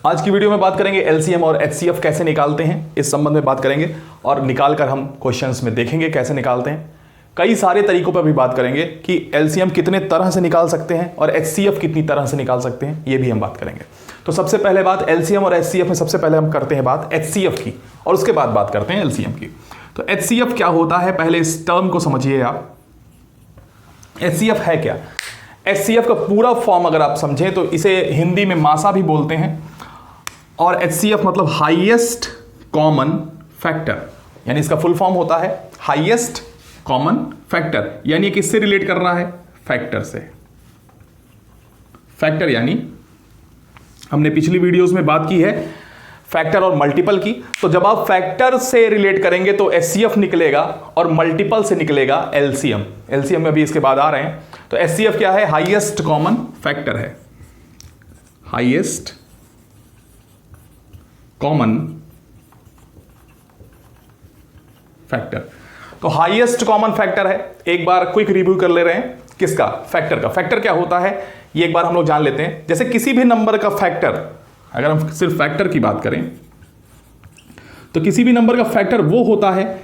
आज की वीडियो में बात करेंगे एलसीएम और एचसीएफ कैसे निकालते हैं, इस संबंध में बात करेंगे और निकाल कर हम क्वेश्चंस में देखेंगे कैसे निकालते हैं। कई सारे तरीकों पर भी बात करेंगे कि एलसीएम कितने तरह से निकाल सकते हैं और एचसीएफ कितनी तरह से निकाल सकते हैं, ये भी हम बात करेंगे। तो सबसे पहले बात एलसीएम और एचसीएफ में, सबसे पहले हम करते हैं बात एचसीएफ की और उसके बाद बात करते हैं एलसीएम की। तो एचसीएफ क्या होता है, पहले इस टर्म को समझिए आप। एचसीएफ है क्या? एचसीएफ का पूरा फॉर्म अगर आप समझें तो इसे हिंदी में मासा भी बोलते हैं और एचसीएफ मतलब हाईएस्ट कॉमन फैक्टर, यानी इसका फुल फॉर्म होता है हाईएस्ट कॉमन फैक्टर। यानी किससे रिलेट कर रहा है? फैक्टर से। फैक्टर यानी हमने पिछली वीडियोस में बात की है फैक्टर और मल्टीपल की। तो जब आप फैक्टर से रिलेट करेंगे तो एचसीएफ निकलेगा और मल्टीपल से निकलेगा एलसीएम। एलसीएम में भी इसके बाद आ रहे हैं। तो एचसीएफ क्या है? हाईएस्ट कॉमन फैक्टर है, हाईएस्ट कॉमन फैक्टर। तो हाईएस्ट कॉमन फैक्टर है। एक बार क्विक रिव्यू कर ले रहे हैं किसका? फैक्टर का। फैक्टर क्या होता है ये एक बार हम लोग जान लेते हैं। जैसे किसी भी नंबर का फैक्टर, अगर हम सिर्फ फैक्टर की बात करें तो किसी भी नंबर का फैक्टर वो होता है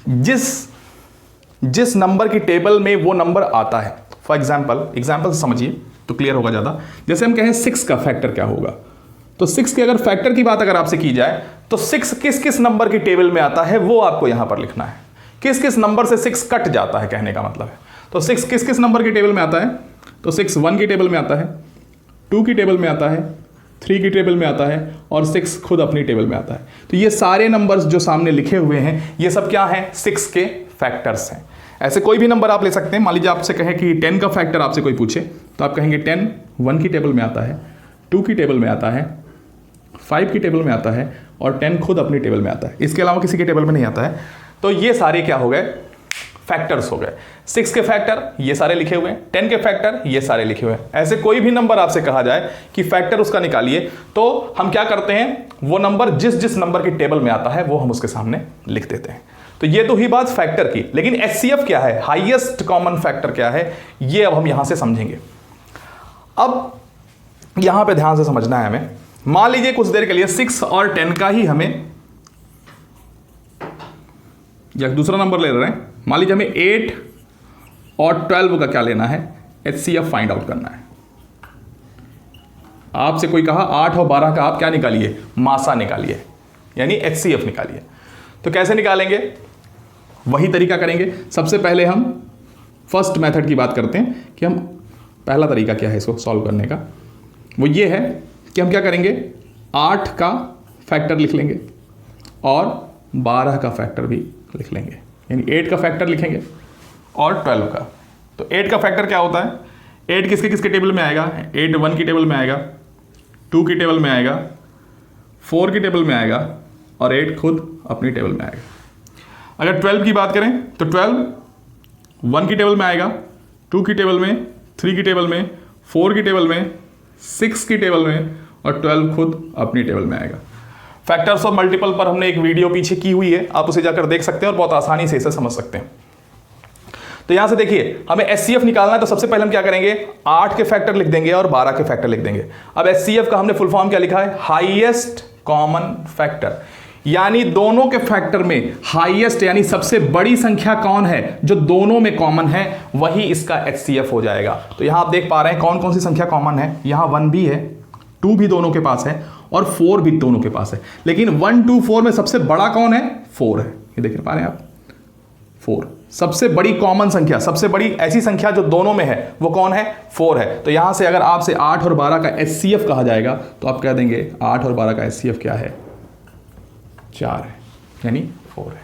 जिस नंबर की टेबल में वो नंबर आता है। फॉर एग्जाम्पल समझिए तो क्लियर होगा ज्यादा। जैसे हम कहें 6 का फैक्टर क्या होगा, तो 6 के अगर फैक्टर की बात अगर आपसे की जाए तो 6 किस किस नंबर की टेबल में आता है वो आपको यहां पर लिखना है। किस किस नंबर से 6 कट जाता है कहने का मतलब है। तो 6 किस किस नंबर की टेबल में आता है? तो 6 1 की टेबल में आता है, 2 की टेबल में आता है, 3 की टेबल में आता है और 6 खुद अपनी टेबल में आता है। तो ये सारे नंबर्स जो सामने लिखे हुए हैं ये सब क्या हैं? 6 के फैक्टर्स हैं। ऐसे कोई भी नंबर आप ले सकते हैं। मान लीजिए आपसे कहे कि 10 का फैक्टर आपसे कोई पूछे तो आप कहेंगे 10 1 की टेबल में आता है, 2 की टेबल में आता है, 5 की टेबल में आता है और 10 खुद अपनी टेबल में आता है। इसके अलावा किसी की टेबल में नहीं आता है। तो ये सारे क्या हो गए? फैक्टर्स हो गए। 6 के फैक्टर ये सारे लिखे हुए हैं, 10 के फैक्टर ये सारे लिखे हुए हैं। ऐसे कोई भी नंबर आपसे कहा जाए कि फैक्टर उसका निकालिए तो हम क्या करते हैं, वो नंबर जिस नंबर की टेबल में आता है वो हम उसके सामने लिख देते हैं। तो ये तो ही बात फैक्टर की। लेकिन एचसीएफ क्या है, हाईएस्ट कॉमन फैक्टर क्या है, ये अब हम यहां से समझेंगे। अब यहां पे ध्यान से समझना है हमें। मान लीजिए कुछ देर के लिए 6 और 10 का ही हमें, या दूसरा नंबर ले रहे हैं, मान लीजिए हमें 8 और 12 का क्या लेना है, एचसीएफ फाइंड आउट करना है। आपसे कोई कहा 8 और 12 का आप क्या निकालिए? मासा निकालिए, यानी एचसीएफ निकालिए। तो कैसे निकालेंगे? वही तरीका करेंगे। सबसे पहले हम फर्स्ट मेथड की बात करते हैं कि हम पहला तरीका क्या है इसको सॉल्व करने का। वो ये है कि हम क्या करेंगे, 8 का फैक्टर लिख लेंगे और 12 का फैक्टर भी लिख लेंगे। यानी 8 का फैक्टर लिखेंगे और 12 का। तो 8 का फैक्टर क्या होता है? 8 किसके किसके टेबल में आएगा? 8 1 की टेबल में आएगा, 2 की टेबल में आएगा, 4 की टेबल में आएगा और 8 खुद अपनी टेबल में आएगा। अगर 12 की बात करें तो 12 1 की टेबल में आएगा, 2 की टेबल में, 3 की टेबल में, 4 की टेबल में, 6 की टेबल में और 12 खुद अपनी टेबल में आएगा। फैक्टर्स और मल्टीपल पर हमने एक वीडियो पीछे की हुई है, आप उसे जाकर देख सकते हैं और बहुत आसानी से इसे समझ सकते हैं। तो यहां से देखिए हमें एचसीएफ निकालना है। तो सबसे पहले हम क्या करेंगे, 8 के फैक्टर लिख देंगे और 12 के फैक्टर लिख देंगे। अब एचसीएफ का हमने फुल फॉर्म क्या लिखा है? Highest common factor. यानी दोनों के फैक्टर में हाईएस्ट यानी सबसे बड़ी संख्या कौन है जो दोनों में कॉमन है, वही इसका एचसीएफ हो जाएगा। तो यहां आप देख पा रहे हैं कौन कौन सी संख्या कॉमन है। यहां 1 भी है, 2 भी दोनों के पास है और 4 भी दोनों के पास है। लेकिन 1 2 4 में सबसे बड़ा कौन है? 4 है। ये देख पा रहे हैं आप, 4 सबसे बड़ी कॉमन संख्या, सबसे बड़ी ऐसी संख्या जो दोनों में है वो कौन है? 4 है। तो यहां से अगर आपसे 8 और 12 का एचसीएफ कहा जाएगा तो आप कह देंगे 8 और 12 का एचसीएफ क्या है? 4 है, यानी 4 है।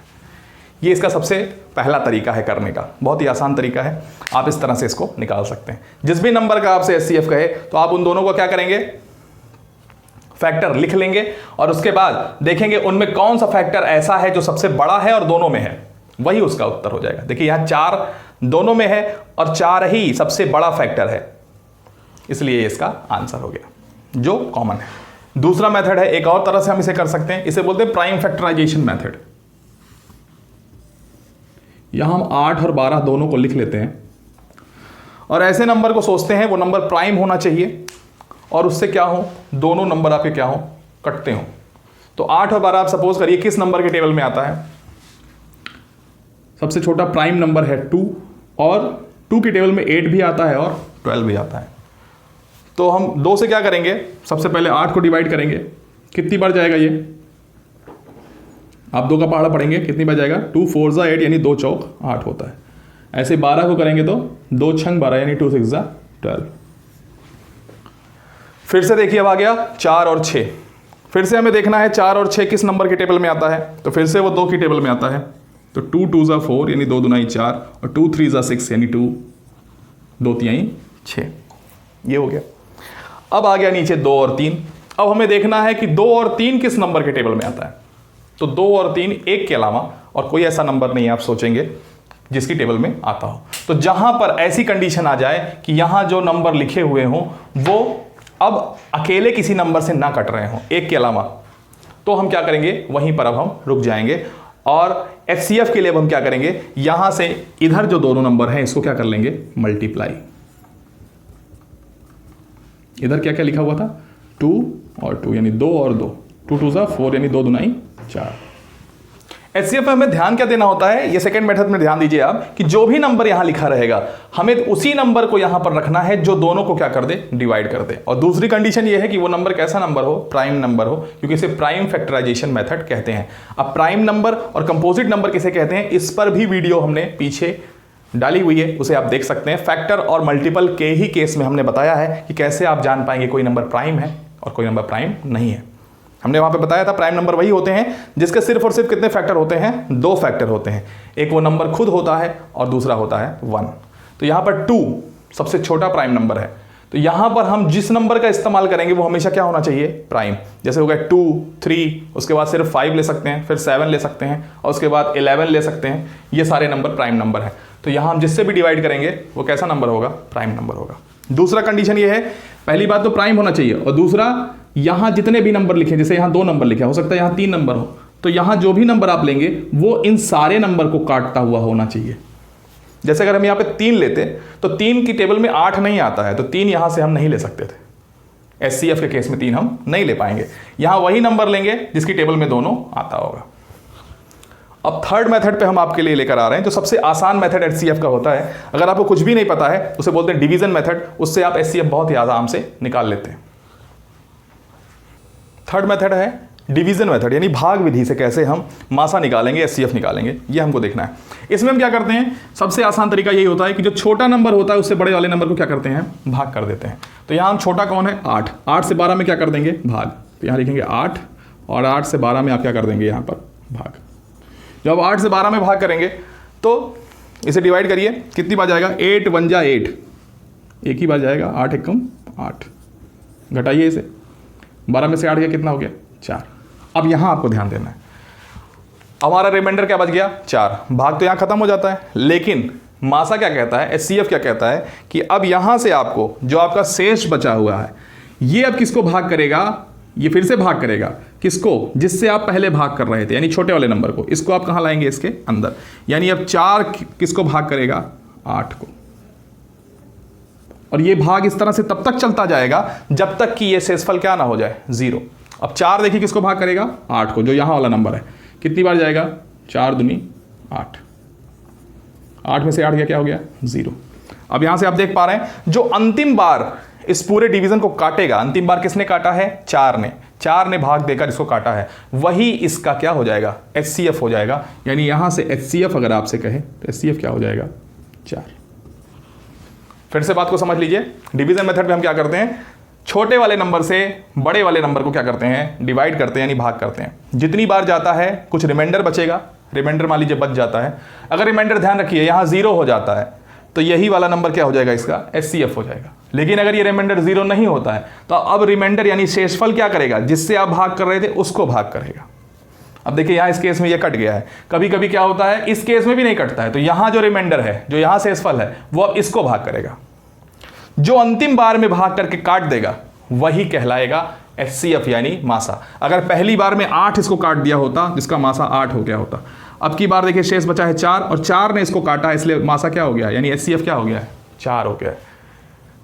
ये इसका सबसे पहला तरीका है करने का, बहुत ही आसान तरीका है। आप इस तरह से इसको निकाल सकते हैं। जिस भी नंबर का आपसे एचसीएफ कहे तो आप उन दोनों को क्या करेंगे, फैक्टर लिख लेंगे और उसके बाद देखेंगे उनमें कौन सा फैक्टर ऐसा है जो सबसे बड़ा है और दोनों में है, वही उसका उत्तर हो जाएगा। देखिए यहां 4 दोनों में है और 4 ही सबसे बड़ा फैक्टर है, इसलिए इसका आंसर हो गया जो कॉमन है। दूसरा मेथड है, एक और तरह से हम इसे कर सकते हैं, इसे बोलते हैं प्राइम फैक्टराइजेशन मेथड। यहां हम 8 और 12 दोनों को लिख लेते हैं और ऐसे नंबर को सोचते हैं वो नंबर प्राइम होना चाहिए और उससे क्या हो, दोनों नंबर आपके क्या हो, कटते हो। तो 8 और 12 आप सपोज करिए किस नंबर के टेबल में आता है, सबसे छोटा प्राइम नंबर है 2, और 2 के टेबल में 8 भी आता है और 12 भी आता है। तो हम 2 से क्या करेंगे, सबसे पहले 8 को डिवाइड करेंगे, कितनी बार जाएगा ये, आप 2 का पहाड़ा पढ़ेंगे, कितनी बार जाएगा, 2 4 जा 8 यानी 2 चौक 8 होता है। ऐसे 12 को करेंगे तो 2 छंग 12 यानी 2 6 जा 12। फिर से देखिए अब आ गया 4 और 6, फिर से हमें देखना है 4 और 6 किस नंबर के टेबल में आता है, तो फिर से वो 2 की टेबल में आता है। तो 2 2 जा 4 यानी 2 दूना 4, और 2 3 जा 6 यानी 2 2 3 6, ये हो गया। अब आ गया नीचे 2 और 3। अब हमें देखना है कि 2 और 3 किस नंबर के टेबल में आता है। तो 2 और 3 एक के अलावा और कोई ऐसा नंबर नहीं आप सोचेंगे जिसकी टेबल में आता हो। तो जहां पर ऐसी कंडीशन आ जाए कि यहां जो नंबर लिखे हुए हों वो अब अकेले किसी नंबर से ना कट रहे हों, एक के अलावा, तो हम क्या करेंगे, वहीं पर अब हम रुक जाएंगे। और HCF के लिए अब हम क्या करेंगे, यहां से इधर जो दोनों नंबर हैं इसको क्या कर लेंगे, मल्टीप्लाई। इधर क्या क्या लिखा हुआ था, 2 और 2 यानी 2 और 2, 2 2 जा 4 यानी 2 दूना 4। HCF में हमें ध्यान क्या देना होता है, ये सेकंड मेथड में ध्यान दीजिए आप, कि जो भी नंबर यहां लिखा रहेगा हमें उसी नंबर को यहां पर रखना है जो दोनों को क्या कर दे, डिवाइड कर दे। और दूसरी कंडीशन ये है कि वो नंबर कैसा नंबर हो, प्राइम नंबर हो, क्योंकि इसे प्राइम फैक्टराइजेशन मेथड कहते हैं। अब प्राइम नंबर और कंपोजिट नंबर किसे कहते हैं, इस पर भी वीडियो हमने पीछे डाली हुई है, उसे आप देख सकते हैं। फैक्टर और मल्टीपल के ही केस में हमने बताया है कि कैसे आप जान पाएंगे कोई नंबर प्राइम है और कोई नंबर प्राइम नहीं है। हमने वहां पे बताया था प्राइम नंबर वही होते हैं जिसके सिर्फ और सिर्फ कितने फैक्टर होते हैं, 2 फैक्टर होते हैं। एक वो नंबर खुद होता है और दूसरा होता है 1। तो यहां पर 2 सबसे छोटा प्राइम नंबर है, तो यहां पर हम जिस नंबर का इस्तेमाल करेंगे वो हमेशा क्या होना चाहिए, प्राइम। जैसे हो गया 2 3, उसके बाद सिर्फ 5 ले सकते हैं, फिर 7 ले सकते हैं, और उसके बाद 11 ले सकते हैं। ये सारे नंबर प्राइम नंबर हैं। तो यहां हम जिससे भी डिवाइड करेंगे वो कैसा नंबर होगा, प्राइम नंबर होगा। दूसरा कंडीशन ये है, पहली बात तो प्राइम होना चाहिए, और दूसरा यहां जितने भी नंबर लिखे, जैसे यहां 2 नंबर लिखे, हो सकता है यहां 3 नंबर हो, तो यहां जो भी नंबर आप लेंगे वो इन सारे नंबर को काटता हुआ होना चाहिए। जैसे अगर हम यहां पे 3 लेते तो 3 की टेबल में 8 नहीं आता है, तो 3 यहां से हम नहीं ले सकते थे। HCF के केस में 3 हम नहीं ले पाएंगे। यहां वही नंबर लेंगे जिसकी टेबल में दोनों आता होगा। अब थर्ड मेथड पे हम आपके लिए लेकर आ रहे हैं, जो सबसे आसान मेथड HCF का होता है। अगर आपको कुछ भी नहीं पता है उसे बोलते हैं डिवीजन मेथड, उससे आप HCF बहुत ही आराम से निकाल लेते हैं। थर्ड मेथड है डिवीजन मेथड, यानी भाग विधि से कैसे हम मासा निकालेंगे, HCF निकालेंगे, ये हमको देखना है। इसमें हम क्या करते हैं, सबसे आसान तरीका यही होता है कि जो छोटा नंबर होता है उससे बड़े वाले नंबर को क्या करते हैं, भाग कर देते हैं। तो यहाँ हम छोटा कौन है, 8, 8 से 12 में क्या कर देंगे, भाग। तो यहाँ लिखेंगे 8, और 8 से 12 में आप क्या कर देंगे, यहाँ पर भाग। जब 8 से 12 में भाग करेंगे तो इसे डिवाइड करिए, कितनी बार जाएगा, 8 1 जा 8, एक ही बार जाएगा, 8 एकम 8। घटाइए इसे, 12 में से 8 गया, कितना हो गया, 4। अब यहां आपको ध्यान देना है, हमारा रिमाइंडर क्या बच गया, 4। भाग तो यहां खत्म हो जाता है, लेकिन मासा क्या कहता है, HCF क्या कहता है कि अब यहां से आपको जो आपका शेष बचा हुआ है, ये अब किसको भाग करेगा, ये फिर से भाग करेगा, किसको, जिससे आप पहले भाग कर रहे थे, यानी छोटे वाले नंबर को। इसको आप कहां लाएंगे, इसके अंदर। यानी अब 4 किसको भाग करेगा, 8 को। और ये भाग इस तरह से तब तक चलता जाएगा जब तक कि ये शेषफल क्या ना हो जाए, 0। अब 4 देखिए किसको भाग करेगा, 8 को, जो यहां वाला नंबर है। कितनी बार जाएगा, 4 दूनी 8, 8 में से 8 गया, क्या हो गया, 0। अब यहां से आप देख पा रहे हैं जो अंतिम बार इस पूरे डिवीजन को काटेगा, अंतिम बार किसने काटा है, 4 ने भाग देकर इसको काटा है, वही इसका क्या हो जाएगा, HCF हो जाएगा। यानी यहां से HCF अगर आपसे कहे तो HCF क्या हो जाएगा, 4। फिर से बात को समझ लीजिए, डिवीजन मेथड में हम क्या करते हैं, छोटे वाले नंबर से बड़े वाले नंबर को क्या करते हैं, डिवाइड करते हैं, यानी भाग करते हैं। जितनी बार जाता है कुछ रिमाइंडर बचेगा, रिमाइंडर मान लीजिए बच जाता है। अगर रिमाइंडर, ध्यान रखिए, यहाँ 0 हो जाता है तो यही वाला नंबर क्या हो जाएगा, इसका HCF हो जाएगा। लेकिन अगर ये रिमाइंडर 0 नहीं होता है तो अब रिमाइंडर यानी शेषफल क्या करेगा, जिससे आप भाग कर रहे थे उसको भाग करेगा। अब देखिए यहाँ इस केस में ये कट गया है, कभी कभी क्या होता है इस केस में भी नहीं कटता है, तो यहाँ जो रिमाइंडर है, जो यहाँ शेषफल है, वो अब इसको भाग करेगा। जो अंतिम बार में भाग करके काट देगा वही कहलाएगा HCF यानी मासा। अगर पहली बार में 8 इसको काट दिया होता जिसका मासा 8 हो गया होता, अब की बार देखिए शेष बचा है 4 और 4 ने इसको काटा है, इसलिए मासा क्या हो गया, यानी HCF क्या हो गया है, 4 हो गया है।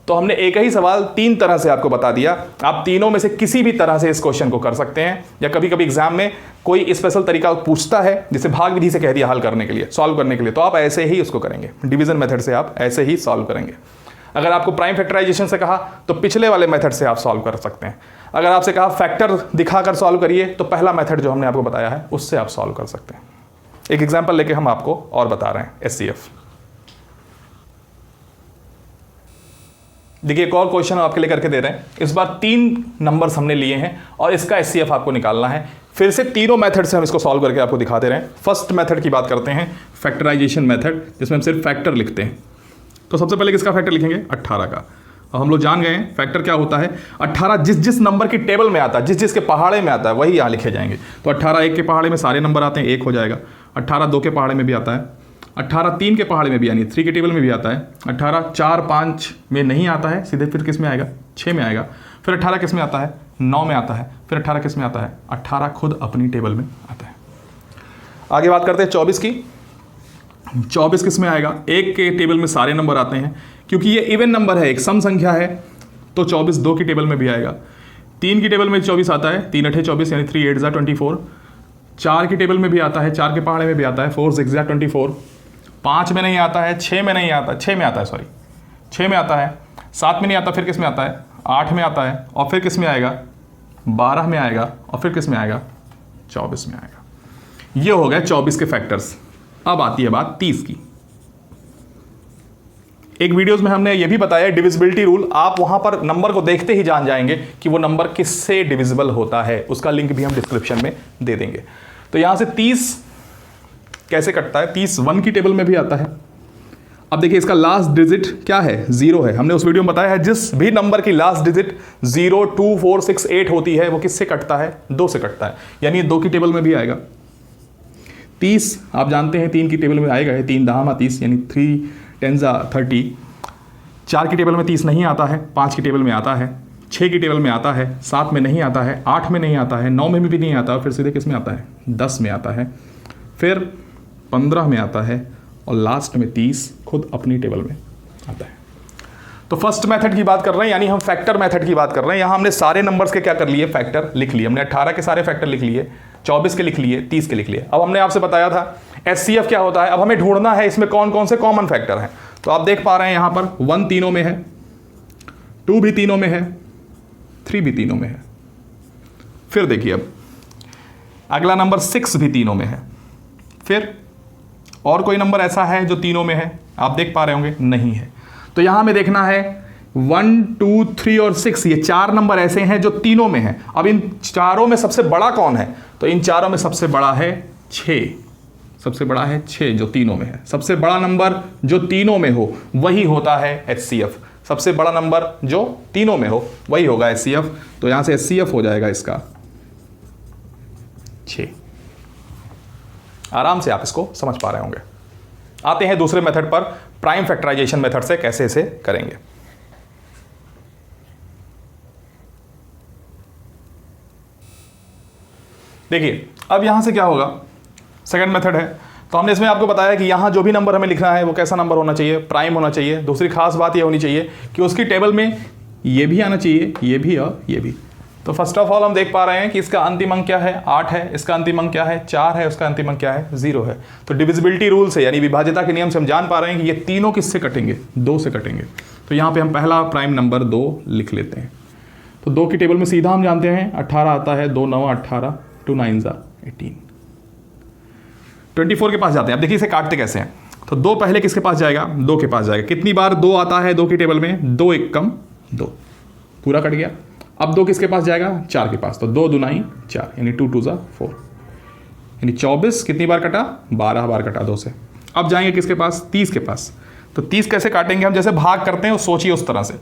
तो हमने एक ही सवाल 3 तरह से आपको बता दिया। आप तीनों में से किसी भी तरह से इस क्वेश्चन को कर सकते हैं, या कभी कभी एग्जाम में कोई स्पेशल तरीका पूछता है जिसे भाग विधि से कह दिया हल करने के लिए, सॉल्व करने के लिए, तो आप ऐसे ही उसको करेंगे। डिवीजन मेथड से आप ऐसे ही सॉल्व करेंगे। अगर आपको प्राइम फैक्टराइजेशन से कहा तो पिछले वाले मेथड से आप सॉल्व कर सकते हैं। अगर आपसे कहा फैक्टर दिखाकर सॉल्व करिए तो पहला मेथड जो हमने आपको बताया है उससे आप सॉल्व कर सकते हैं। एक एग्जांपल लेके हम आपको और बता रहे हैं एचसीएफ। देखिए एक और क्वेश्चन हम आपके लिए करके दे रहे हैं। इस बार 3 नंबर्स हमने लिए हैं और इसका एचसीएफ आपको निकालना है। फिर से तीनों मेथड से हम इसको सॉल्व करके आपको दिखाते रहे हैं। फर्स्ट मेथड की बात करते हैं, फैक्टराइजेशन मेथड, जिसमें हम सिर्फ फैक्टर लिखते हैं। तो सबसे पहले किसका फैक्टर लिखेंगे? 18 का। और हम लोग जान गए हैं फैक्टर क्या होता है। 18 जिस जिस नंबर की टेबल में आता है, जिस जिस के पहाड़े में आता है, वही यहाँ लिखे जाएंगे। तो 18 1 के पहाड़े में सारे नंबर आते हैं, 1 हो जाएगा। 18 2 के पहाड़े में भी आता है, 18 3 के पहाड़े में भी यानी 3 के टेबल में भी आता है। 18 4 5 में नहीं आता है, सीधे फिर किस में आएगा? 6 में आएगा। फिर 18 किस में आता है? 9 में आता है। फिर 18 किस में आता है? 18 खुद अपनी टेबल में आता है। आगे बात करते हैं 24 की। 24 किस में आएगा? 1 के टेबल में सारे नंबर आते हैं, क्योंकि ये इवन नंबर है, एक सम संख्या है, तो 24 2 की टेबल में भी आएगा। 3 की टेबल में 24 आता है, 3 8 24 यानी 3 8 24। 4 की टेबल में भी आता है, 4 के पहाड़े में भी आता है, 4 6 24। 5 में नहीं आता है, 6 में नहीं आता, 6 में आता है, सॉरी 6 में आता है, 7 में नहीं आता, फिर किस में आता है? 8 में आता है, और फिर किस में आएगा? 12 में आएगा, और फिर किस में आएगा? 24 में आएगा। ये हो गए 24 के फैक्टर्स। अब आती है बात 30 की। एक वीडियोस में हमने ये भी बताया डिविजिबिलिटी रूल। आप वहां पर नंबर को देखते ही जान जाएंगे कि वो नंबर किससे डिविजिबल होता है। उसका लिंक भी हम डिस्क्रिप्शन में दे देंगे। तो यहां से 30 कैसे कटता है? 30 1 की टेबल में भी आता है। अब देखिए इसका लास्ट डिजिट क्या है? 0 है। हमने उस वीडियो में बताया है जिस भी नंबर की लास्ट डिजिट 0 2 4 6 8 होती है वो किससे कटता है? 2 से कटता है, यानी 2 की टेबल में भी आएगा। 30 आप जानते हैं 3 की टेबल में आएगा, 3 10 30 यानी 3 10 30। 4 की टेबल में 30 नहीं आता है, 5 की टेबल में आता है, 6 की टेबल में आता है, 7 में नहीं आता है, 8 में नहीं आता है, 9 में भी नहीं आता, फिर सीधे किस में आता है? 10 में आता है, फिर 15 में आता है, और लास्ट में 30 खुद अपनी टेबल में आता है। तो फर्स्ट मेथड की बात कर रहे हैं, यानी हम फैक्टर मेथड की बात कर रहे हैं। यहाँ हमने सारे नंबर्स के क्या कर लिए? फैक्टर लिख लिए। हमने 18 के सारे फैक्टर लिख लिए, 24 के लिख लिए, 30 के लिख लिए। अब हमने आपसे बताया था एचसीएफ क्या होता है। अब हमें ढूंढना है इसमें कौन कौन से कॉमन फैक्टर हैं। तो आप देख पा रहे हैं यहाँ पर 1 तीनों में है, 2 भी तीनों में है, 3 भी तीनों में है। फिर देखिए अब अगला नंबर 6 भी तीनों में है। फिर और कोई नंबर ऐसा है जो तीनों में है? आप देख पा रहे होंगे नहीं है। तो यहां हमें देखना है 1 2 3 और 6, ये 4 नंबर ऐसे हैं जो तीनों में हैं। अब इन चारों में सबसे बड़ा कौन है? तो इन चारों में सबसे बड़ा है 6। सबसे बड़ा है 6 जो तीनों में है। सबसे बड़ा नंबर जो तीनों में हो वही होता है एचसीएफ। सबसे बड़ा नंबर जो तीनों में हो वही होगा एचसीएफ। तो यहां से एचसीएफ हो जाएगा इसका 6। आराम से आप इसको समझ पा रहे होंगे। आते हैं दूसरे मेथड पर, प्राइम फैक्टराइजेशन मेथड से कैसे इसे करेंगे। देखिए अब यहां से क्या होगा? सेकंड मेथड है। तो हमने इसमें आपको बताया कि यहां जो भी नंबर हमें लिखना है वो कैसा नंबर होना चाहिए? प्राइम होना चाहिए। दूसरी खास बात ये होनी चाहिए कि उसकी टेबल में ये भी आना चाहिए, ये भी और ये भी। तो फर्स्ट ऑफ ऑल हम देख पा रहे हैं कि इसका अंतिम अंक क्या है? 8 है। इसका अंतिम अंक क्या है? 4 है। उसका अंतिम अंक क्या है? 0 है। तो डिविजिबिलिटी रूल से यानी विभाज्यता के नियम से हम जान पा रहे हैं कि ये तीनों किससे कटेंगे? 2 से कटेंगे। तो यहाँ पे हम पहला प्राइम नंबर 2 लिख लेते हैं। तो 2 की टेबल में सीधा हम जानते हैं 18 आता है, 2 9 18, 2 9 18। 24 के पास जाते हैं। अब देखिए इसे काटते कैसे हैं। तो 2 पहले किसके पास जाएगा? 2 के पास जाएगा। कितनी बार 2 आता है 2 की टेबल में? 2 1 कम 2, पूरा कट गया। अब 2 किसके पास जाएगा? 4 के पास। तो 2 2 9 4 यानी 2 2 4, यानी 24 कितनी बार कटा? 12 बार कटा 2 से। अब जाएंगे किसके पास? 30 के पास। तो 30 कैसे काटेंगे हम? जैसे भाग करते हैं सोचिए उस तरह से।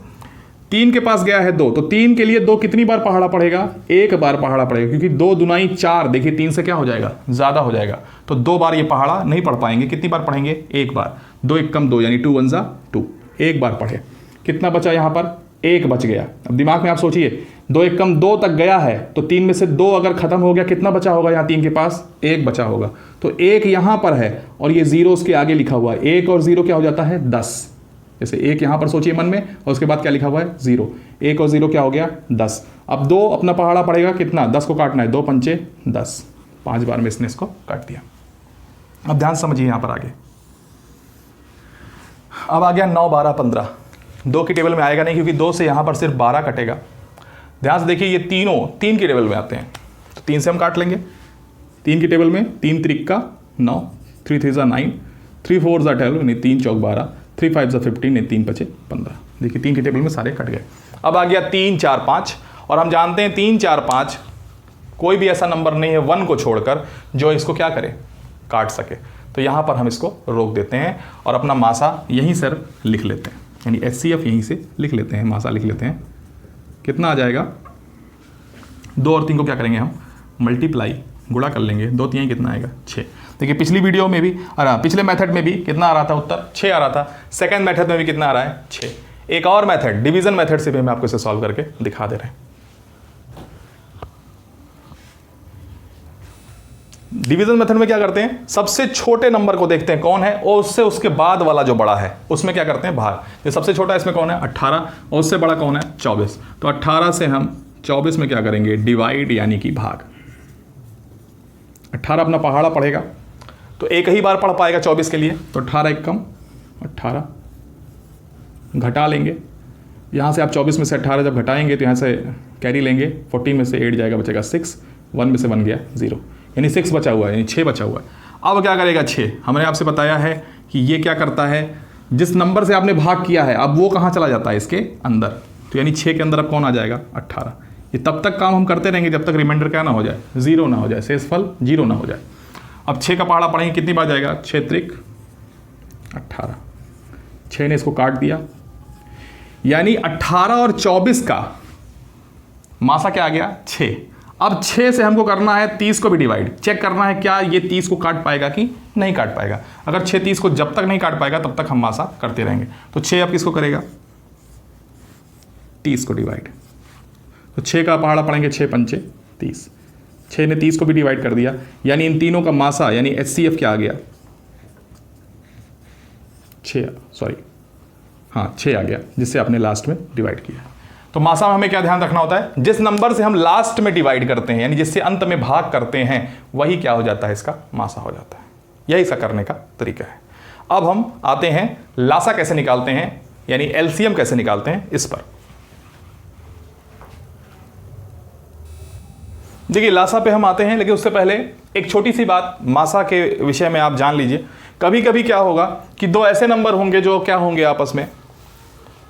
3 के पास गया है 2, तो 3 के लिए 2 कितनी बार पहाड़ा पड़ेगा? 1 बार पहाड़ा पड़ेगा, क्योंकि 2 दुनाई 4, देखिए 3 से क्या हो जाएगा? ज़्यादा हो जाएगा। तो 2 बार ये पहाड़ा नहीं पढ़ पाएंगे। कितनी बार पढ़ेंगे? 1 बार। 2 1 कम 2 यानी 2 1 2, 1 बार पढ़े। कितना बचा यहाँ पर? 1 बच गया। अब दिमाग में आप सोचिए 2 1 कम 2 तक गया है, तो 3 में से 2 अगर खत्म हो गया कितना बचा होगा? यहाँ 3 के पास 1 बचा होगा। तो 1 यहाँ पर है और ये 0 उसके आगे लिखा हुआ है। 1 और 0 क्या हो जाता है? 10। जैसे एक यहाँ पर सोचिए मन में, और उसके बाद क्या लिखा हुआ है 0, 1 और 0 क्या हो गया 10। अब 2 अपना पहाड़ा पड़ेगा कितना, 10 को काटना है, 2 पंचे 10, 5 बार में इसने इसको काट दिया। अब ध्यान समझिए यहाँ पर आगे, अब आ गया 9, 12, 15, 2 की टेबल में आएगा नहीं क्योंकि 2 से यहाँ पर सिर्फ 12 कटेगा। ध्यान से देखिए ये तीनों 3 की टेबल में आते हैं, तो 3 से हम काट लेंगे। 3 की टेबल में 3 त्रिक का 9, 3 3 जा 9, 3 4 जा 12, यानी 3 चौक 12, 3 5 जा 15, यानी 3 5 15। देखिए 3 की टेबल में सारे कट गए। अब आ गया 3 4 5, और हम जानते हैं 3 4 5 कोई भी ऐसा नंबर नहीं है 1 को छोड़कर जो इसको क्या करे, काट सके। तो यहाँ पर हम इसको रोक देते हैं और अपना मासा यहीं से लिख लेते हैं, यानी HCF यहीं से लिख लेते हैं, मासा लिख लेते हैं। कितना आ जाएगा, 2 और 3 को क्या करेंगे हम मल्टीप्लाई, गुणा कर लेंगे, 2 3 कितना आएगा 6। देखिए पिछली वीडियो में भी पिछले मेथड में भी कितना आ रहा था उत्तर 6 आ रहा था, सेकंड मेथड में भी कितना आ रहा है 6। एक और मेथड डिवीजन मेथड से भी हम आपको इसे सॉल्व करके दिखा दे रहे हैं। डिवीजन मेथड में क्या करते हैं, सबसे छोटे नंबर को देखते हैं कौन है और उससे उसके बाद वाला जो बड़ा है उसमें क्या करते हैं भाग। ये सबसे छोटा इसमें कौन है 18, और उससे बड़ा कौन है 24। तो 18 से हम 24 में क्या करेंगे डिवाइड, यानी कि भाग। 18 अपना पहाड़ा पढ़ेगा तो एक ही बार पढ़ पाएगा 24 के लिए, तो 18 एक कम 18, घटा लेंगे यहाँ से। आप 24 में से 18 जब घटाएंगे तो यहाँ से कैरी लेंगे, 14 में से 8 जाएगा, बचेगा 6, 1 में से 1 गया 0, यानी 6 बचा हुआ है, यानी 6 बचा हुआ है। अब क्या करेगा 6, हमने आपसे बताया है कि ये क्या करता है, जिस नंबर से आपने भाग किया है अब वो कहाँ चला जाता है इसके अंदर, तो यानी 6 के अंदर अब कौन आ जाएगा 18। ये तब तक काम हम करते रहेंगे जब तक रिमाइंडर क्या ना हो जाए, 0 ना हो जाए, शेषफल 0 ना हो जाए। अब 6 का पहाड़ा पढ़ेंगे, कितनी बार जाएगा 6 त्रिक 18, 6 ने इसको काट दिया, यानी 18 और 24 का मासा क्या आ गया 6। अब 6 से हमको करना है 30 को भी डिवाइड, चेक करना है क्या ये 30 को काट पाएगा कि नहीं काट पाएगा। अगर 6 30 को जब तक नहीं काट पाएगा तब तक हम मासा करते रहेंगे। तो 6 अब किसको करेगा 30 को डिवाइड, तो 6 का पहाड़ा पढ़ेंगे 6 पंचे 30, 6 ने 30 को भी डिवाइड कर दिया, यानी इन तीनों का मासा यानी HCF क्या आ गया 6 आ गया, जिससे आपने लास्ट में डिवाइड किया। तो मासा में हमें क्या ध्यान रखना होता है, जिस नंबर से हम लास्ट में डिवाइड करते हैं यानी जिससे अंत में भाग करते हैं वही क्या हो जाता है इसका मासा हो जाता है। यही सा करने का तरीका है। अब हम आते हैं लासा कैसे निकालते हैं, यानी LCM कैसे निकालते हैं इस पर। देखिए लासा पे हम आते हैं, लेकिन उससे पहले एक छोटी सी बात मासा के विषय में आप जान लीजिए। कभी कभी क्या होगा कि 2 ऐसे नंबर होंगे जो क्या होंगे आपस में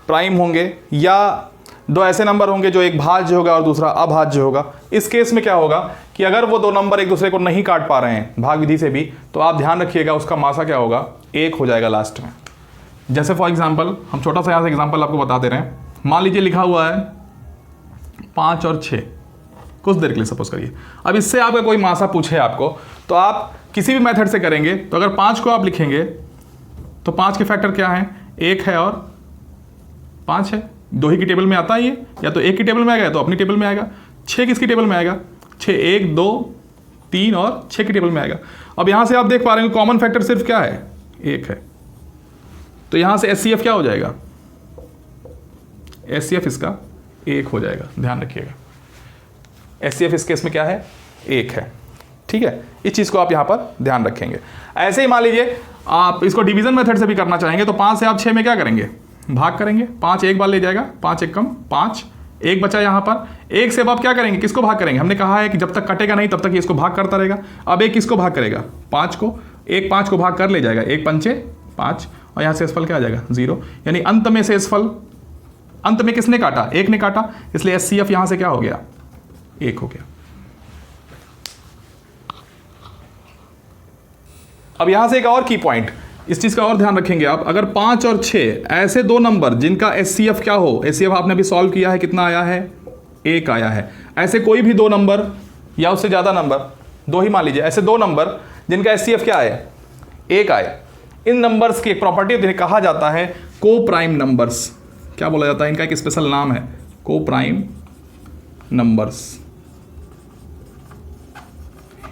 प्राइम होंगे, या 2 ऐसे नंबर होंगे जो एक भाज्य होगा और दूसरा अभाज्य होगा। इस केस में क्या होगा कि अगर वो 2 नंबर एक दूसरे को नहीं काट पा रहे हैं भाग विधि से भी, तो आप ध्यान रखिएगा उसका मासा क्या होगा 1 हो जाएगा लास्ट में। जैसे फॉर एग्जांपल हम छोटा सा यहाँ से एग्जांपल आपको बता दे रहे हैं। मान लीजिए लिखा हुआ है 5 और 6, कुछ देर के लिए सपोज करिए। अब इससे आपका कोई मासा पूछे आपको, तो आप किसी भी मेथड से करेंगे। तो अगर 5 को आप लिखेंगे तो 5 के फैक्टर क्या हैं, 1 है और 5 है। 2 ही की टेबल में आता है ये, या तो 1 की टेबल में आएगा या तो अपनी टेबल में आएगा। 6 किसकी टेबल में आएगा 6, 1 2 3 और 6 की टेबल में आएगा। अब यहाँ से आप देख पा रहे हैं कॉमन फैक्टर सिर्फ क्या है 1 है, तो यहाँ से HCF क्या हो जाएगा HCF इसका 1 हो जाएगा। ध्यान रखिएगा HCF इस केस में क्या है 1 है। ठीक है, इस चीज़ को आप यहाँ पर ध्यान रखेंगे। ऐसे ही मान लीजिए आप इसको डिवीजन मेथड से भी करना चाहेंगे, तो 5 से आप 6 में क्या करेंगे भाग करेंगे। 5 एक बार ले जाएगा, 5 एक कम 5, 1 बचा यहाँ पर। 1 से अब आप क्या करेंगे, किसको भाग करेंगे, हमने कहा है कि जब तक कटेगा नहीं तब तक ये इसको भाग करता रहेगा। अब 1 किसको भाग करेगा 5 को, 1 5 को भाग कर ले जाएगा, 1 पंचे 5, और यहाँ शेषफल क्या आ जाएगा 0, यानी अंत में शेषफल, अंत में किसने काटा 1 ने काटा, इसलिए HCF यहाँ से क्या हो गया 1 हो गया। अब यहां से एक और की पॉइंट, इस चीज का और ध्यान रखेंगे आप। अगर 5 और 6 ऐसे 2 नंबर जिनका HCF क्या हो, HCF आपने अभी सॉल्व किया है, कितना आया है 1 आया है। ऐसे कोई भी 2 नंबर या उससे ज्यादा नंबर, 2 ही मान लीजिए, ऐसे 2 नंबर जिनका HCF क्या है 1 आए, इन नंबर्स की एक प्रॉपर्टी जिन्हें कहा जाता है को प्राइम नंबर्स। क्या बोला जाता है, इनका एक स्पेशल नाम है को प्राइम नंबर्स।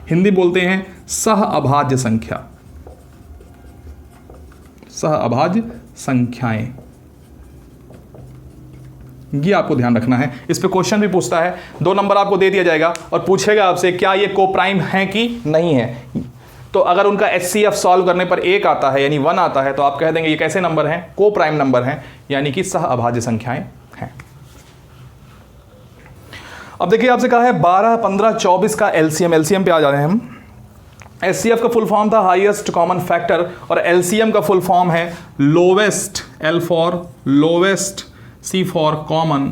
हिंदी बोलते हैं सह अभाज्य संख्या, सह अभाज्य संख्याएं। ये आपको ध्यान रखना है। इस पे क्वेश्चन भी पूछता है, 2 नंबर आपको दे दिया जाएगा और पूछेगा आपसे क्या ये को प्राइम है कि नहीं है। तो अगर उनका HCF सॉल्व करने पर 1 आता है यानी 1 आता है तो आप कह देंगे ये कैसे नंबर हैं, को प्राइम नंबर हैं, यानी कि सह अभाज्य संख्याएं हैं। अब देखिए आपसे कहा है 12, 15, 24 का एलसीएम पे आ जा रहे हैं हम। HCF का फुल फॉर्म था हाईएस्ट कॉमन फैक्टर और LCM का फुल फॉर्म है lowest, L for lowest, C for common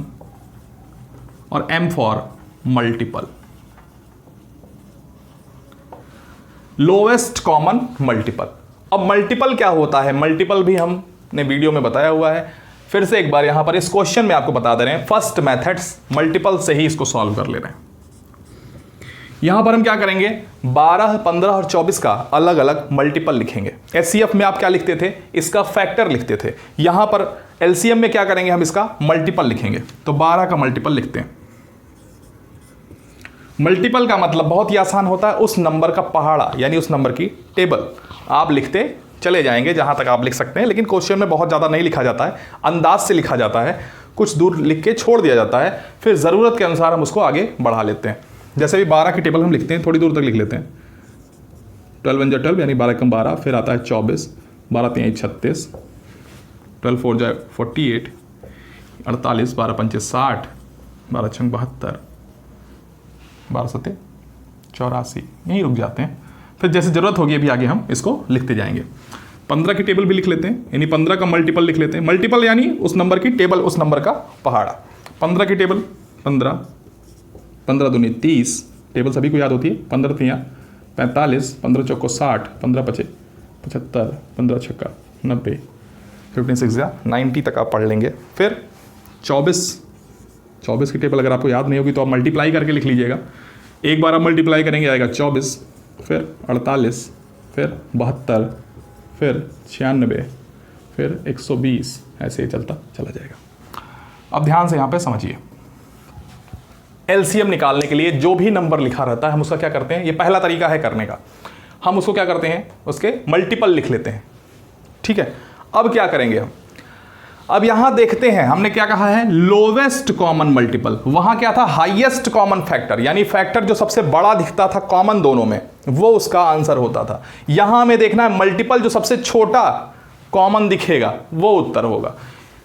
और M for multiple. Lowest common multiple. अब मल्टीपल क्या होता है, मल्टीपल भी हमने वीडियो में बताया हुआ है, फिर से एक बार यहां पर इस क्वेश्चन में आपको बता दे रहे हैं। फर्स्ट मेथड्स मल्टीपल से ही इसको सॉल्व कर ले रहे हैं। यहां पर हम क्या करेंगे, 12, 15 और 24 का अलग अलग मल्टीपल लिखेंगे। HCF में आप क्या लिखते थे, इसका फैक्टर लिखते थे। यहां पर LCM में क्या करेंगे, हम इसका मल्टीपल लिखेंगे। तो 12 का मल्टीपल लिखते हैं। मल्टीपल का मतलब बहुत ही आसान होता है, उस नंबर का पहाड़ा यानी उस नंबर की टेबल आप लिखते चले जाएंगे जहां तक आप लिख सकते हैं, लेकिन क्वेश्चन में बहुत ज़्यादा नहीं लिखा जाता है, अंदाज से लिखा जाता है, कुछ दूर लिख के छोड़ दिया जाता है, फिर ज़रूरत के अनुसार हम उसको आगे बढ़ा लेते हैं। जैसे भी 12 की टेबल हम लिखते हैं, थोड़ी दूर तक लिख लेते हैं। 12 1 12 यानी 12 कम 12, फिर आता है 24, 12 3 36, 12 4 जाए 48, 48, 12 5 60, 12 6 72, 12 7 84, यहीं रुक जाते हैं। फिर जैसे ज़रूरत होगी अभी आगे हम इसको लिखते जाएंगे। 15 की टेबल भी लिख लेते हैं, यानी 15 का मल्टीपल लिख लेते हैं। मल्टीपल यानी उस नंबर की टेबल, उस नंबर का पहाड़ा। 15 की टेबल 15, 15 दूनी 30, टेबल सभी को याद होती है। 15 3 45, 15 चौको 60, 15 5 75, 15 छक्का 90, 15 6 90 तक आप पढ़ लेंगे। फिर 24 की टेबल अगर आपको याद नहीं होगी तो आप मल्टीप्लाई करके लिख लीजिएगा। एक बार आप मल्टीप्लाई करेंगे आएगा 24, फिर 48, फिर 72, फिर 96, फिर 120, ऐसे ही चलता चला जाएगा। अब ध्यान से यहाँ पे समझिए, LCM निकालने के लिए जो भी नंबर लिखा रहता है हम उसका क्या करते हैं, ये पहला तरीका है करने का, हम उसको क्या करते हैं, उसके मल्टीपल लिख लेते हैं। ठीक है, अब क्या करेंगे हम, अब यहां देखते हैं हमने क्या कहा है, लोवेस्ट कॉमन मल्टीपल। वहां क्या था, हाईएस्ट कॉमन फैक्टर, यानी फैक्टर जो सबसे बड़ा दिखता था कॉमन दोनों में, वो उसका आंसर होता था। यहां हमें देखना है मल्टीपल जो सबसे छोटा कॉमन दिखेगा वो उत्तर होगा।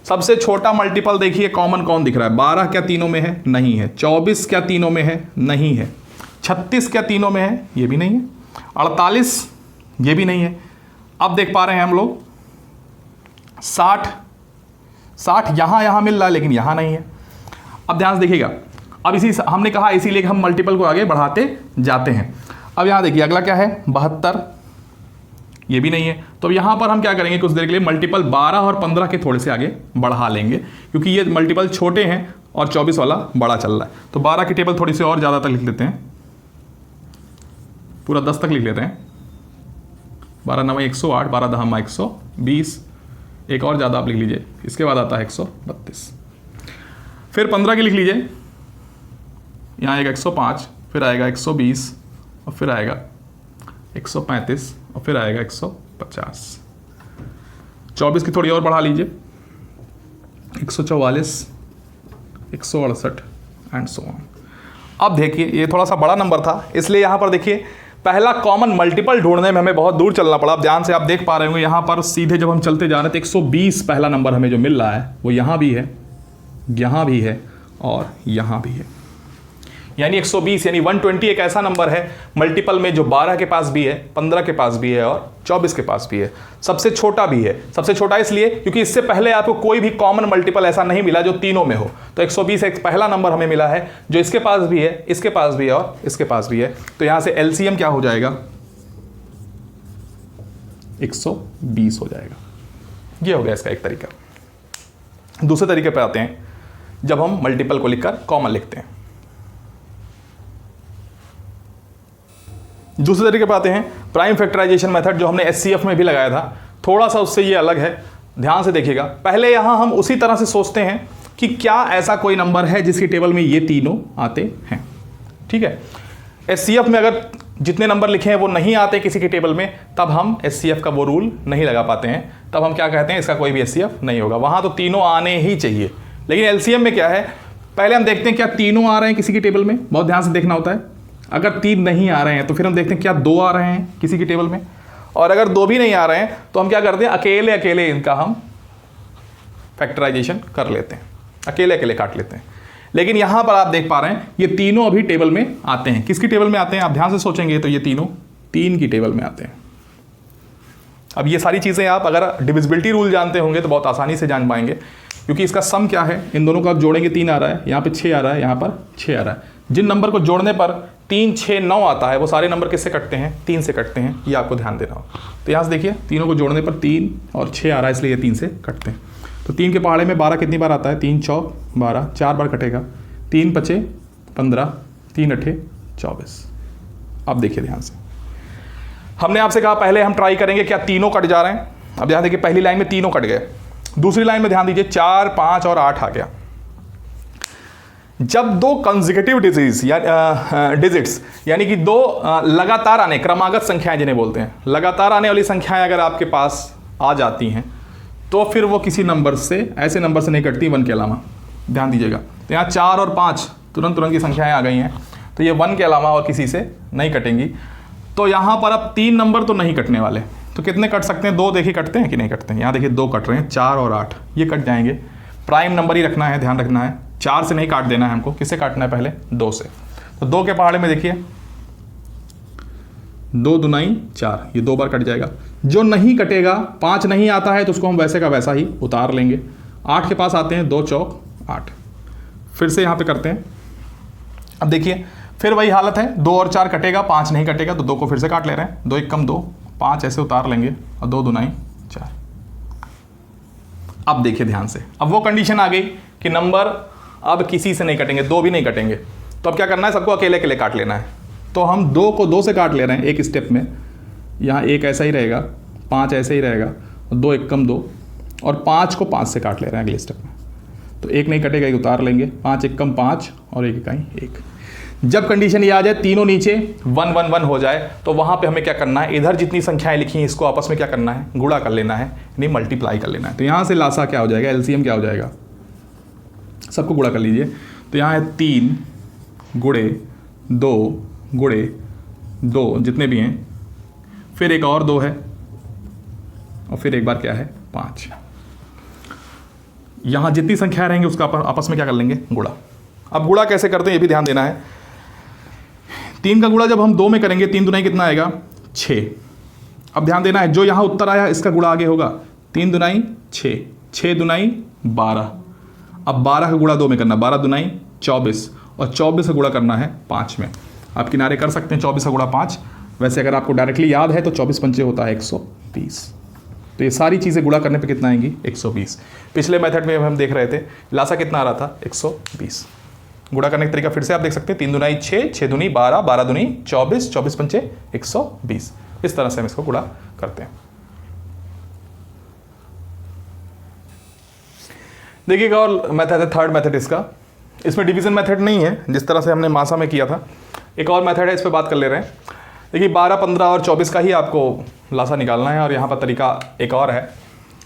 सबसे छोटा मल्टीपल देखिए कॉमन कौन दिख रहा है, 12 क्या तीनों में है, नहीं है। 24 क्या तीनों में है, नहीं है। 36 क्या तीनों में है, ये भी नहीं है। 48 ये भी नहीं है। अब देख पा रहे हैं हम लोग 60 यहां मिल रहा है लेकिन यहां नहीं है। अब ध्यान से देखिएगा, अब इसी हमने कहा इसीलिए हम मल्टीपल को आगे बढ़ाते जाते हैं। अब यहां देखिए अगला क्या है, 72, ये भी नहीं है। तो यहां पर हम क्या करेंगे, कुछ देर के लिए मल्टीपल 12 और 15 के थोड़े से आगे बढ़ा लेंगे, क्योंकि ये मल्टीपल छोटे हैं और 24 वाला बड़ा चल रहा है। तो 12 की टेबल थोड़ी सी और ज़्यादा तक लिख लेते हैं, पूरा 10 तक लिख लेते हैं। 12 9 108, 12 10 120, एक और ज़्यादा आप लिख लीजिए। इसके बाद आता है 132, फिर 15 की लिख लीजिए, यहाँ आएगा 105, फिर आएगा 120 और फिर आएगा 135 और फिर आएगा 150। 24 की थोड़ी और बढ़ा लीजिए, 144, 168 एंड सो ऑन। अब देखिए ये थोड़ा सा बड़ा नंबर था, इसलिए यहाँ पर देखिए पहला कॉमन मल्टीपल ढूंढने में हमें बहुत दूर चलना पड़ा। अब ध्यान से आप देख पा रहे होंगे यहाँ पर सीधे जब हम चलते जा रहे हैं तो 120 पहला नंबर हमें जो मिल रहा है वो यहाँ भी है, यहाँ भी है और यहाँ भी है, यानी 120 यानी 120 एक ऐसा नंबर है मल्टीपल में जो 12 के पास भी है, 15 के पास भी है और 24 के पास भी है। सबसे छोटा भी है। सबसे छोटा इसलिए क्योंकि इससे पहले आपको कोई भी कॉमन मल्टीपल ऐसा नहीं मिला जो तीनों में हो। तो 120 एक पहला नंबर हमें मिला है जो इसके पास भी है, इसके पास भी है और इसके पास भी है। तो यहां से LCM क्या हो जाएगा, 120 हो जाएगा। ये हो गया इसका एक तरीका। दूसरे तरीके पर आते हैं, जब हम मल्टीपल को लिखकर कॉमन लिखते हैं। दूसरे तरीके पर आते हैं, प्राइम फैक्टराइजेशन मेथड जो हमने HCF में भी लगाया था, थोड़ा सा उससे ये अलग है। ध्यान से देखिएगा, पहले यहां हम उसी तरह से सोचते हैं कि क्या ऐसा कोई नंबर है जिसकी टेबल में ये तीनों आते हैं। ठीक है, HCF में अगर जितने नंबर लिखे हैं वो नहीं आते किसी की टेबल में, तब हम HCF का वो रूल नहीं लगा पाते हैं। तब हम क्या कहते हैं, इसका कोई भी HCF नहीं होगा। वहां तो तीनों आने ही चाहिए, लेकिन एलसीएम में क्या है, पहले हम देखते हैं क्या तीनों आ रहे हैं किसी की टेबल में, बहुत ध्यान से देखना होता है। अगर 3 नहीं आ रहे हैं तो फिर हम देखते हैं क्या 2 आ रहे हैं किसी की टेबल में, और अगर 2 भी नहीं आ रहे हैं तो हम क्या करते हैं, अकेले अकेले इनका हम फैक्टराइजेशन कर लेते हैं, अकेले अकेले काट लेते हैं। लेकिन यहां पर आप देख पा रहे हैं ये तीनों अभी टेबल में आते हैं। किसकी टेबल में आते हैं, आप ध्यान से सोचेंगे तो ये तीनों 3 की टेबल में आते हैं। अब ये सारी चीज़ें आप अगर डिविजिबिलिटी रूल जानते होंगे तो बहुत आसानी से जान पाएंगे, क्योंकि इसका सम क्या है, इन दोनों को आप जोड़ेंगे 3 आ रहा है, यहाँ पे 6 आ रहा है, यहाँ पर 6 आ रहा है। जिन नंबर को जोड़ने पर 3, 6, 9 आता है वो सारे नंबर किससे कटते हैं, 3 से कटते हैं, ये आपको ध्यान देना हो। तो यहाँ से देखिए तीनों को जोड़ने पर 3 और 6 आ रहा है, इसलिए ये 3 से कटते हैं। तो 3 के पहाड़े में 12 कितनी बार आता है, 3 चौक 12, 4 बार कटेगा, 3 पचे 15, 3 अठे 24। अब देखिए ध्यान से, हमने आपसे कहा पहले हम ट्राई करेंगे क्या तीनों कट जा रहे हैं। अब ध्यान देखिए पहली लाइन में तीनों कट गए, दूसरी लाइन में ध्यान दीजिए 4, 5 और 8 आ गया। जब 2 कंसेक्यूटिव डिजिट्स यानी कि 2 लगातार आने, क्रमागत संख्याएं जिन्हें बोलते हैं, लगातार आने वाली संख्याएं अगर आपके पास आ जाती हैं तो फिर वो किसी नंबर से, ऐसे नंबर से नहीं कटती 1 के अलावा। ध्यान दीजिएगा, तो यहाँ 4 और 5 तुरंत की संख्याएं आ गई हैं, तो ये 1 के अलावा और किसी से नहीं कटेंगी। तो यहाँ पर अब 3 नंबर तो नहीं कटने वाले, तो कितने कट सकते हैं, 2 देखिए कटते हैं कि नहीं कटते हैं। यहाँ देखिए 2 कट रहे हैं, 4 और 8 ये कट जाएंगे। प्राइम नंबर ही रखना है, ध्यान रखना है, 4 से नहीं काट देना है हमको, किससे काटना है पहले, 2 से। तो 2 के पहाड़े में देखिए 2 दुनाई 4, ये 2 बार कट जाएगा। जो नहीं कटेगा, 5 नहीं आता है तो उसको हम वैसे का वैसा ही उतार लेंगे। 8 के पास आते हैं, 2 चौक 8, फिर से यहाँ पे करते हैं। अब देखिए फिर वही हालत है, 2 और 4 कटेगा, 5 नहीं कटेगा तो 2 को फिर से काट ले रहे हैं, 2 1 कम 2, 5 ऐसे उतार लेंगे और 2 दुनाई 4। अब देखिए ध्यान से, अब वो कंडीशन आ गई कि नंबर अब किसी से नहीं कटेंगे, 2 भी नहीं कटेंगे। तो अब क्या करना है, सबको अकेले अकेले काट लेना है। तो हम 2 को 2 से काट ले रहे हैं एक स्टेप में, यहाँ 1 ऐसा ही रहेगा, 5 ऐसे ही रहेगा, 2 1 कम 2, और 5 को 5 से काट ले रहे हैं अगले स्टेप में। तो 1 नहीं कटेगा, 1 उतार लेंगे, 5 1 कम 5 और 1 इकाई 1। जब कंडीशन ये आ जाए तीनों नीचे 1 1 1 हो जाए तो वहां पे हमें क्या करना है, इधर जितनी संख्याएं लिखी हैं इसको आपस में क्या करना है, गुणा कर लेना है, यानी मल्टीप्लाई कर लेना है। तो यहां से लासा क्या हो जाएगा, एलसीएम क्या हो जाएगा, सबको गुणा कर लीजिए। तो यहाँ है 3 गुणे 2 गुणे 2 जितने भी हैं, फिर एक और 2 है, और फिर एक बार क्या है 5। यहां जितनी संख्या रहेंगी उसका आपस में क्या कर लेंगे, गुणा। अब गुणा कैसे करते हैं ये भी ध्यान देना है। 3 का गुणा जब हम 2 में करेंगे, 3 दुनाई कितना आएगा, 6। अब ध्यान देना है, जो यहां उत्तर आया इसका गुणा आगे होगा, 3 दुनाई 6, 6 दुनाई 12। अब 12 का गुणा 2 में करना, 12 दुनाई 24, और 24 का गुणा करना है 5 में। आप किनारे कर सकते हैं 24 का गुणा 5, वैसे अगर आपको डायरेक्टली याद है तो 24 पंचे होता है 120। तो ये सारी चीज़ें गुणा करने पे कितना आएंगी, 120। पिछले मेथड में हम देख रहे थे लासा कितना आ रहा था, 120। गुणा करने का तरीका फिर से आप देख सकते हैं, 3 दुनाई 6, 6 दुनी 12, 12 दुनी 24, 24 पंचे 120। इस तरह से हम इसको गुणा करते हैं। देखिए एक और मेथड है, थर्ड मेथड इसका, इसमें डिवीजन मेथड नहीं है जिस तरह से हमने मासा में किया था, एक और मेथड है, इस पर बात कर ले रहे हैं। देखिए 12, 15 और 24 का ही आपको लासा निकालना है, और यहाँ पर तरीका एक और है,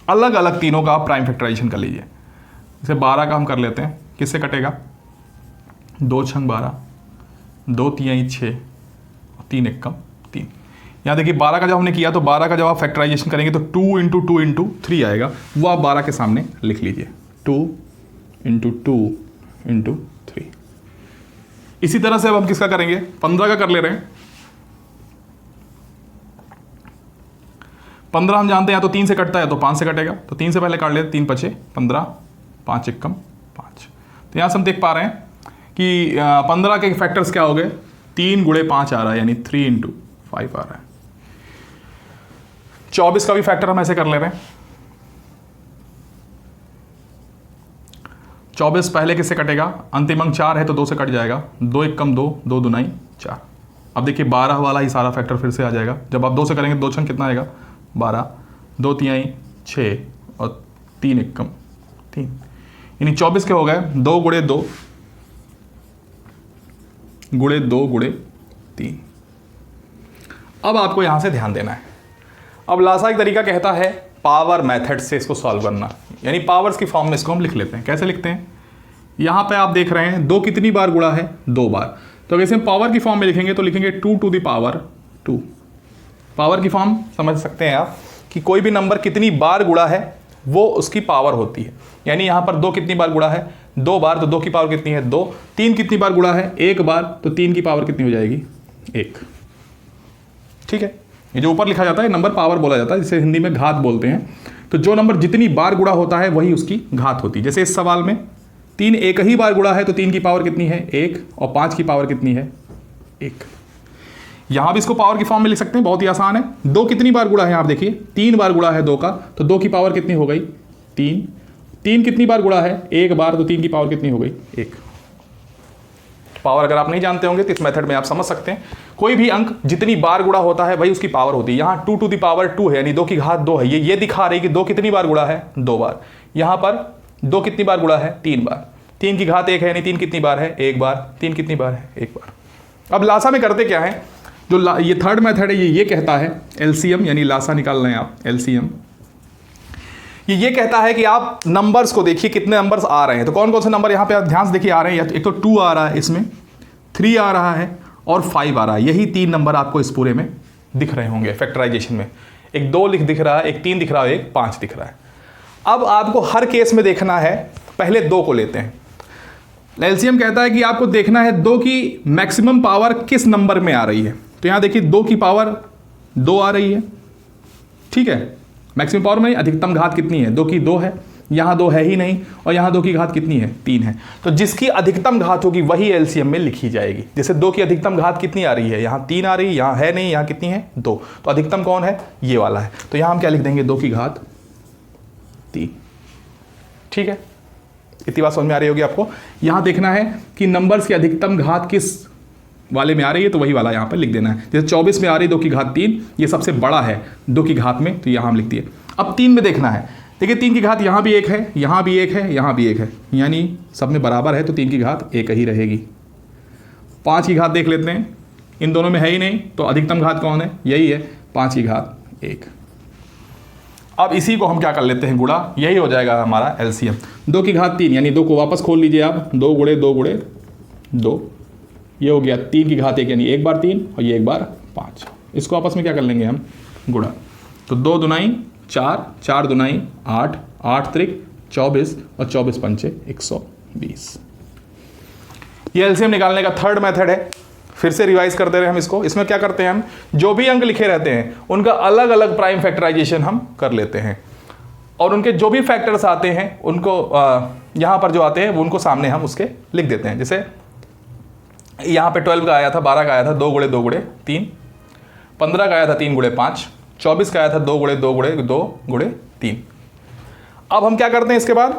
अलग अलग तीनों का आप प्राइम फैक्टराइजेशन कर लीजिए। जैसे 12 का हम कर लेते हैं, किससे कटेगा, 2 छंग 12, 2 तिहाई 6, 3 एकम 3। यहाँ देखिए 12 का जब हमने किया तो 12 का जब आप फैक्टराइजेशन करेंगे तो 2 इंटू 2 इंटू 3 आएगा, वो आप 12 के सामने लिख लीजिए, 2 इंटू 2 इंटू 3। इसी तरह से अब हम किसका करेंगे, 15 का कर ले रहे हैं। 15 हम जानते हैं तो 3 से कटता है तो 5 से कटेगा, तो 3 से पहले काट लेते, 3 पचे 15, 5 एकम 5। तो यहाँ से हम देख पा रहे हैं कि 15 के फैक्टर्स क्या हो गए, 3 गुणे 5 आ रहा है, यानी 3 इंटू 5 आ रहा है। 24 का भी फैक्टर हम ऐसे कर ले रहे हैं। 24 पहले किससे कटेगा, अंतिम अंक 4 है तो 2 से कट जाएगा, 2 एकम 2, 2 दुनाई 4। अब देखिए 12 वाला ही सारा फैक्टर फिर से आ जाएगा, जब आप 2 से करेंगे 2 छंग कितना आएगा, 12, 2 तिहाई 6 और 3 एकम 3, यानी 24 के हो गए 2 गुणे 2 गुणे 2 गुणे 3। अब आपको यहां से ध्यान देना है। अब लासा एक तरीका कहता है पावर मेथड से इसको सॉल्व करना, यानी पावर्स की फॉर्म में इसको हम लिख लेते हैं। कैसे लिखते हैं, यहाँ पे आप देख रहे हैं 2 कितनी बार गुणा है, 2 बार। तो अगर हम पावर की फॉर्म में लिखेंगे तो लिखेंगे 2 टू द पावर 2। पावर की फॉर्म समझ सकते हैं आप कि कोई भी नंबर कितनी बार गुणा है वो उसकी पावर होती है। यानी यहाँ पर 2 कितनी बार गुणा है, 2 बार, तो 2 की पावर कितनी है 2। 3 कितनी बार गुणा है, 1 बार, तो 3 की पावर कितनी हो जाएगी 1। ठीक है, ये जो ऊपर लिखा जाता है नंबर पावर बोला जाता है, जिसे हिंदी में घात बोलते हैं। तो जो नंबर जितनी बार गुणा होता है वही उसकी घात होती है। जैसे इस सवाल में 3 एक ही बार गुणा है तो 3 की पावर कितनी है 1, और 5 की पावर कितनी है 1। यहां भी इसको पावर की फॉर्म में लिख सकते हैं, बहुत ही आसान है। 2 कितनी बार गुणा है, आप देखिए 3 बार गुणा है 2 का, तो 2 की पावर कितनी हो गई 3। 3 कितनी बार गुणा है 1 बार, तो 3 की पावर कितनी हो गई 1। पावर अगर आप नहीं जानते होंगे तो इस मेथड में आप समझ सकते हैं, कोई भी अंक जितनी बार गुणा होता है वही उसकी पावर होती है। यहाँ 2 टू द पावर 2 है, यानी 2 की घात 2 है, ये दिखा रही है कि 2 कितनी बार गुणा है 2 बार। यहाँ पर 2 कितनी बार गुणा है 3 बार, 3 की घात 1 है, यानी 3 कितनी बार है 1 बार, 3 कितनी बार है 1 बार। अब लासा में करते क्या है, जो ये थर्ड मेथड है ये कहता है एलसीएम, यानी लासा निकाल रहे हैं आप एलसीएम। ये कहता है कि आप नंबर्स को देखिए कितने नंबर्स आ रहे हैं। तो कौन कौन से नंबर यहाँ पे आप ध्यान से देखिए आ रहे हैं, एक तो 2 आ रहा है, इसमें 3 आ रहा है और 5 आ रहा है। यही 3 नंबर आपको इस पूरे में दिख रहे होंगे फैक्टराइजेशन में। एक 2 दिख रहा है, एक 3 दिख रहा है, एक 5 दिख रहा है। अब आपको हर केस में देखना है, पहले 2 को लेते हैं। एलसीएम कहता है कि आपको देखना है 2 की मैक्सिमम पावर किस नंबर में आ रही है। तो यहां देखिए 2 की पावर 2 आ रही है, ठीक है, मैक्सिमम पावर में अधिकतम घात कितनी है 2 की 2 है, यहां 2 है ही नहीं, और यहां 2 की घात कितनी है 3 है। तो जिसकी अधिकतम घात होगी वही एलसीएम में लिखी जाएगी। जैसे 2 की अधिकतम घात कितनी आ रही है, यहां 3 आ रही है, यहां है नहीं, यहां कितनी है 2, तो अधिकतम कौन है ये वाला है। तो यहां हम क्या लिख देंगे 2 की घात 3। ठीक है, इतनी बात समझ में आ रही होगी आपको। यहां देखना है कि नंबर्स की अधिकतम घात किस वाले में आ रही है, तो वही वाला यहाँ पर लिख देना है। जैसे 24 में आ रही है 2 की घात 3, ये सबसे बड़ा है 2 की घात में, तो यहाँ हम लिख दिए। अब 3 में देखना है, देखिए 3 की घात यहाँ भी 1 है, यहाँ भी 1 है, यहाँ भी 1 है, यानी सब में बराबर है, तो 3 की घात 1 ही रहेगी। 5 की घात देख लेते हैं, इन दोनों में है ही नहीं, तो अधिकतम घात कौन है, यही है 5 की घात 1। अब इसी को हम क्या कर लेते हैं गुणा, यही हो जाएगा हमारा एलसीएम। 2 की घात 3, यानी 2 को वापस खोल लीजिए आप, 2 गुणे 2 गुणे 2, ये हो गया 3 की घात 1, यानी 1 बार 3 और ये 1 बार 5। इसको आपस में क्या कर लेंगे हम गुणा, तो 2 दुनाई 4, 4 दुनाई 8, 8 त्रिक 24 और 24 पंचे 120। ये एलसीएम निकालने का थर्ड मेथड है। फिर से रिवाइज करते रहे हम इसको। इसमें क्या करते हैं हम, जो भी अंक लिखे रहते हैं उनका अलग अलग प्राइम फैक्टराइजेशन हम कर लेते हैं, और उनके जो भी फैक्टर्स आते हैं उनको यहाँ पर जो आते हैं वो उनको सामने हम उसके लिख देते हैं। जैसे यहाँ पे 12 का आया था, 12 का आया था 2 गुणे 2 गुणे 3, 15 का आया था 3 गुणे 5, 24 का आया था 2 गुणे 2 गुणे 2 गुणे 3। अब हम क्या करते हैं, इसके बाद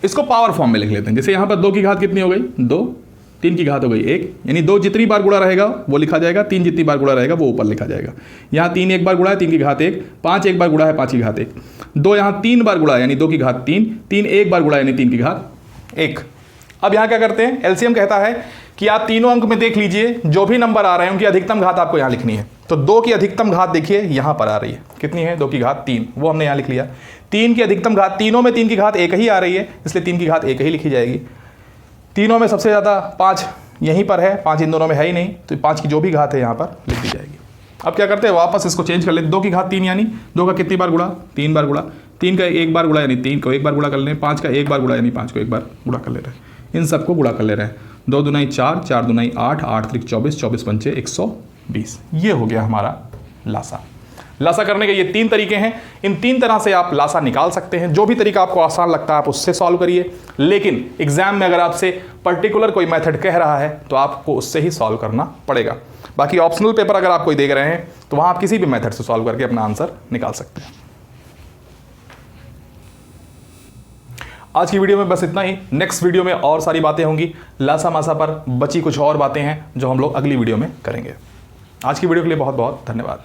इसको पावर फॉर्म में लिख लेते हैं। जैसे यहाँ पर 2 की घात कितनी हो गई 2, 3 की घात हो गई 1, यानी 2 जितनी बार गुणा रहेगा वो लिखा जाएगा, 3 जितनी बार गुणा रहेगा वो ऊपर लिखा जाएगा। यहाँ 3 एक बार गुणा है 3 की घात 1, 5 एक बार गुणा है 5 की घात 1, 2 यहाँ 3 बार गुणा है यानी 2 की घात 3, 3 एक बार गुणा यानी 3 की घात 1। अब यहाँ क्या करते हैं, एलसीएम कहता है कि आप तीनों अंक में देख लीजिए जो भी नंबर आ रहे हैं उनकी अधिकतम घात आपको यहाँ लिखनी है। तो 2 की अधिकतम घात देखिए यहाँ पर आ रही है, कितनी है 2 की घात 3, वो हमने यहाँ लिख लिया। 3 की अधिकतम घात, तीनों में 3 की घात 1 ही आ रही है, इसलिए 3 की घात 1 ही लिखी जाएगी। तीनों में सबसे ज़्यादा 5 यहीं पर है, 5 इन दोनों में है ही नहीं, तो 5 की जो भी घात है यहाँ पर लिख दी जाएगी। अब क्या करते हैं, वापस इसको चेंज कर लेते, 2 की घात 3 यानी 2 का कितनी बार गुणा 3 बार गुणा, 3 का 1 बार गुणा यानी 3 को 1 बार गुणा कर लें, 5 का 1 बार गुणा यानी 5 को 1 बार गुणा कर ले रहे हैं, इन सबको गुणा कर ले रहे हैं। 2 दुनाई 4, 4 दुनाई 8, 8 त्रिक 24, 24 पंचे 120। ये हो गया हमारा लासा। लासा करने के ये 3 तरीके हैं, इन 3 तरह से आप लासा निकाल सकते हैं। जो भी तरीका आपको आसान लगता है आप उससे सॉल्व करिए, लेकिन एग्जाम में अगर आपसे पर्टिकुलर कोई मेथड कह रहा है तो आपको उससे ही सॉल्व करना पड़ेगा। बाकी ऑप्शनल पेपर अगर आप कोई देख रहे हैं तो वहां आप किसी भी मेथड से सॉल्व करके अपना आंसर निकाल सकते हैं। आज की वीडियो में बस इतना ही। नेक्स्ट वीडियो में और सारी बातें होंगी। लासा मासा पर बची कुछ और बातें हैं जो हम लोग अगली वीडियो में करेंगे। आज की वीडियो के लिए बहुत बहुत धन्यवाद।